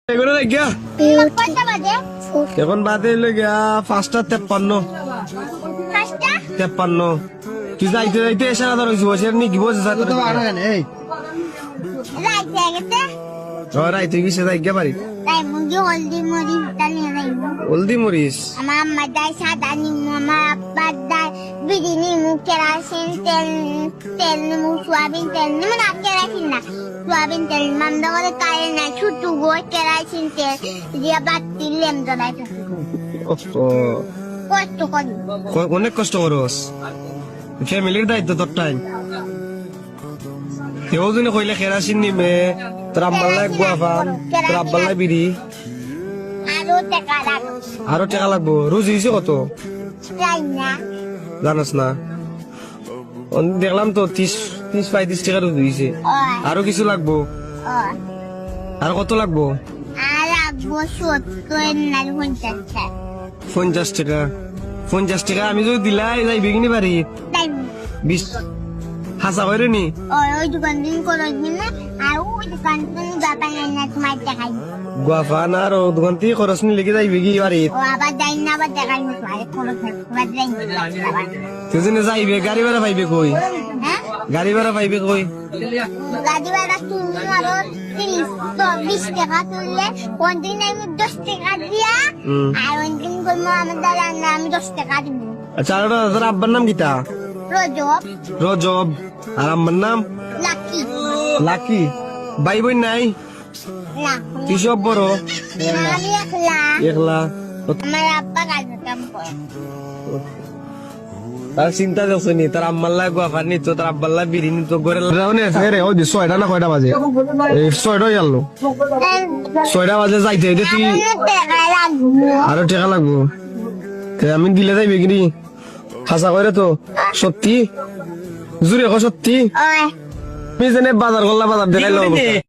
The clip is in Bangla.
এখন বাদে গিয়া 5:53 তুই যাইতে যাইতে এসে না ধরছি বসে নাকি বসে রাইতে গেছে যাই গিয়া বাড়ি হলদি মরিস আমার আম্মা দায় সাদা নিমু, আমার আব্বা দায় বিড়ি নিমু, কেরাসিন তেল তেল নিমু, সোয়াবিন তেল নিমু না, কেরাসিন না, সোয়াবিন তেল মামদা করে কারে না, ছুটু গো কেরাসিন তেল দিয়া বাতি লেম জ্বলাই কষ্ট করি, অনেক কষ্ট করস। ফ্যামিলির দায়িত্ব তোর টাইম কেউ যদি কইলে কেরাসিন নিমে তোর আব্বাল্লাই গুয়াফান তোর আব্বাল্লাই বিড়ি আরো টাকা লাগবো। রোজ হয়েছে কত জানাস না? দেখলাম তো 30-35 টাকা রোজ হয়েছে। আরো কিছু লাগবো? আর কত লাগবো? 50 টাকা। 50 টাকা আমি যদি দিলাই যাই বেগিনি বাড়ি 20 হাসা করে নি ওই দোকান দিন করে দিন আর ওই দোকান দিন বাবা না তোমার দেখাই গুয়াফান আর ও দোকান থেকে খরচ নি লেগে যাই বেগি বাড়ি ও আবার যাই না, আবার দেখাই মতো আরে খরচ তুই যাইবে গাড়ি ভাড়া পাইবে কই? গাড়ি ভাড়া পাইবে কই? গাড়ি ভাড়া তুমি আরো 30-20 টাকা তুললে কোনদিন আমি 10 টাকা দিয়া আর কোনদিন করবো আমার দ্বারা না আমি 10 টাকা দিব। আচ্ছা আর তোর আব্বার নাম কিতা? রজব। রজব। আর আম্মার নাম? লাকি। লাকি। ভাই বোন নাই? না। তুই সব বড়? আমি একলা। একলা। আমার আব্বা কাজে কাম করে। তার চিন্তা করছে নি তার আম্মাল্লা গুয়াফার নি তো তার আব্বাল্লা বিড়ি নি তো ঘরে রে ওই 6টা না কয়টা বাজে? এই 6টা গেল 6টা বাজে যাইতে হইতে তুই আরো টাকা লাগবো। আমি দিলে যাইবে কি হাসা করে তো সত্যি জুড়ে সত্যি আমি জেনে বাজার করলা বাজার দেখাইলো